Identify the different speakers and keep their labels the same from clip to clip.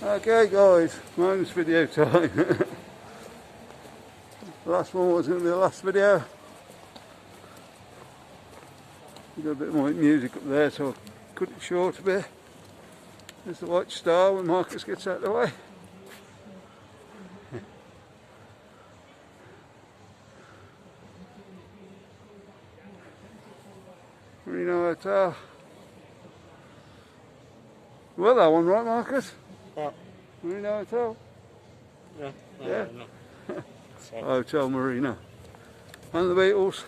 Speaker 1: Okay guys, bonus video time. Last one was going to be the last video. Got a bit more music up there, so I'll cut it short a bit. There's the white star when Marcus gets out of the way. Marino Hotel. Well, that one, right, Marcus?
Speaker 2: What?
Speaker 1: Marino Hotel?
Speaker 2: Yeah.
Speaker 1: Yeah.
Speaker 2: No.
Speaker 1: Hotel Marino. And the Beatles.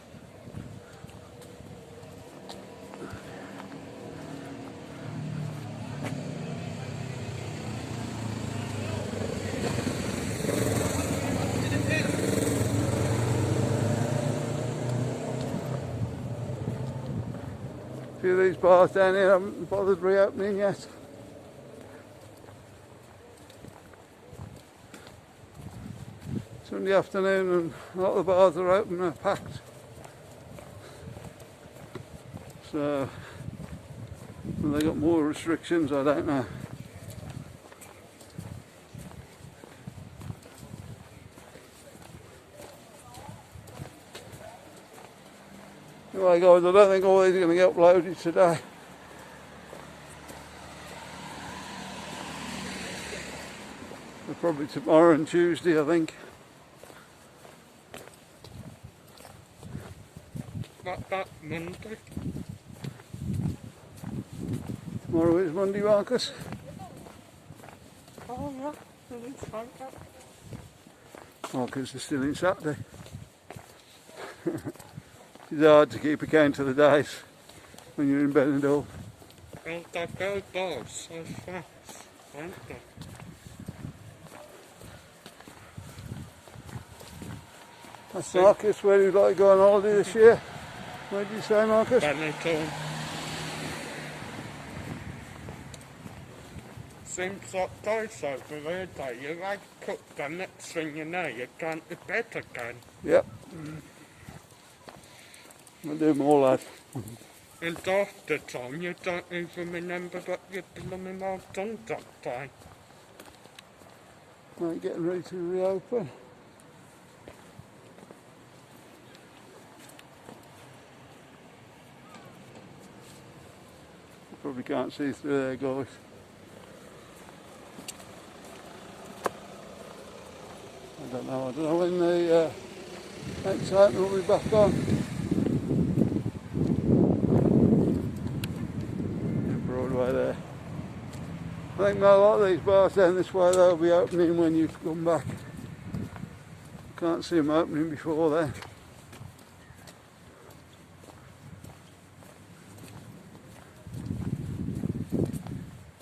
Speaker 1: A few of these bars down here haven't bothered reopening yet. Sunday afternoon and a lot of the bars are open and packed. So, have they got more restrictions? I don't know. Anyway guys, I don't think all these are going to get uploaded today. They're probably tomorrow and Tuesday, I think.
Speaker 2: That Monday.
Speaker 1: Tomorrow is Monday, Marcus.
Speaker 2: Oh yeah, it is like that.
Speaker 1: Marcus is still in Saturday. It's hard to keep account of the days when you're in Benidorm.
Speaker 2: And they go by so fast, aren't they?
Speaker 1: That's Marcus, where you'd like to go on holiday this year? Where did you say, Marcus?
Speaker 2: Benidorm. Seems like days over there, though. You like cook, the next thing you know, you're going to bed again.
Speaker 1: Yep. I'll do more, lad.
Speaker 2: And after time, you don't even remember what you blooming well done that day.
Speaker 1: Right, getting ready to reopen. You probably can't see through there, guys. I don't know when the next item will be back on. Broadway there. I think a lot of these bars down this way they'll be opening when you come back. Can't see them opening before then.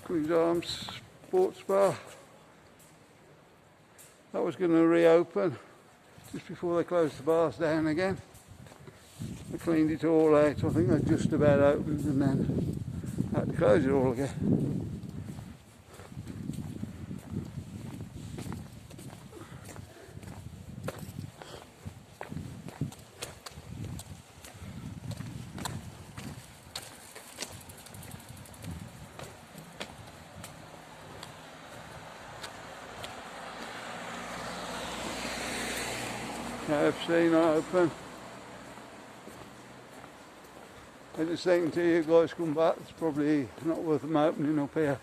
Speaker 1: Queen's Arms Sports Bar. That was going to reopen just before they closed the bars down again. They cleaned it all out. I think they just about opened and then had to close it all again. KFC not open. I just think until you guys come back, it's probably not worth them opening up here.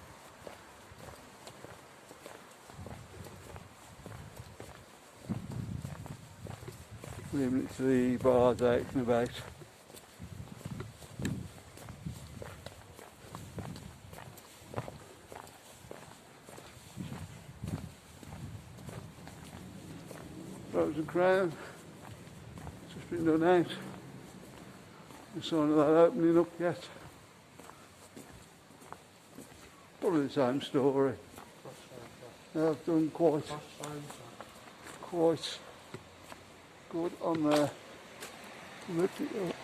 Speaker 1: Leaving it to the bars out and about. Frozen Crown, just been done out. No sign of that opening up yet. Probably the same story. They've done quite good on there. Lift it up.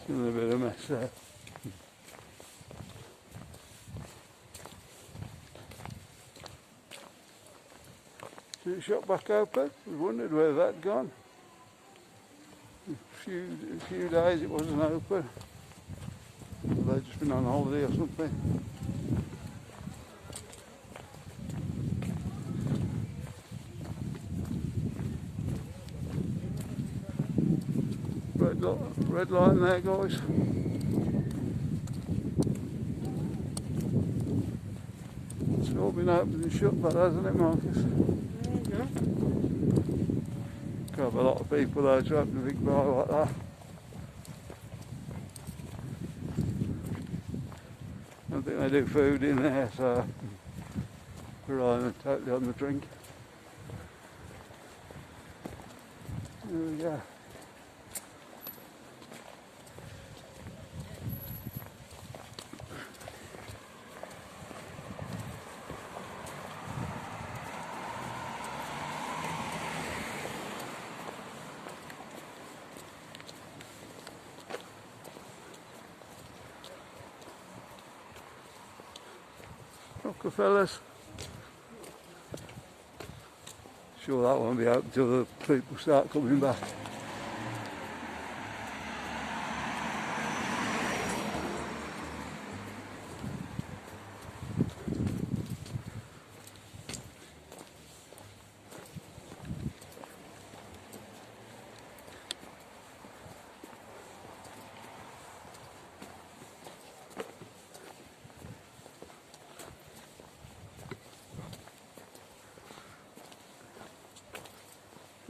Speaker 1: In a bit of a mess there. The shop back open. We wondered where that'd gone. A few days it wasn't open. They'd just been on holiday or something. Red line there, guys. It's all been opened and shut, that hasn't it, Marcus?
Speaker 2: Yeah.
Speaker 1: Got a lot of people there to open a big bar like that. I don't think they do food in there, so we're relying totally on the drink. There we go. Rockefellers. Sure that won't be open till the people start coming back.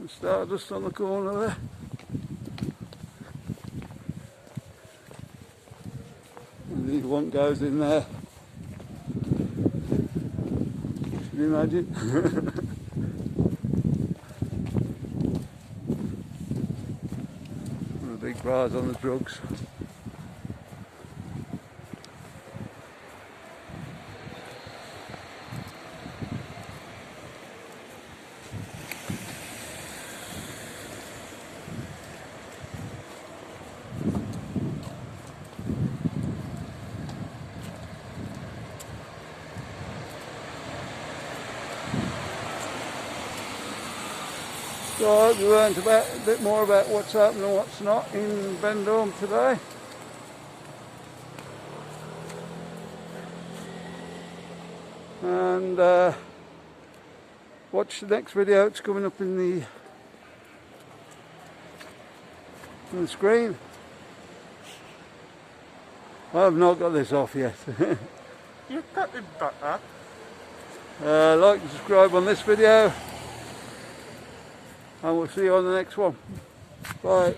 Speaker 1: Stardust on the corner there. And the one goes in there. Can you imagine? One of the big bars on the drugs. So I hope you learned a bit more about what's happening and what's not in Benidorm today. And watch the next video, it's coming up in the screen. I have not got this off yet.
Speaker 2: You've got it better.
Speaker 1: Like and subscribe on this video. And we'll see you on the next one. Bye.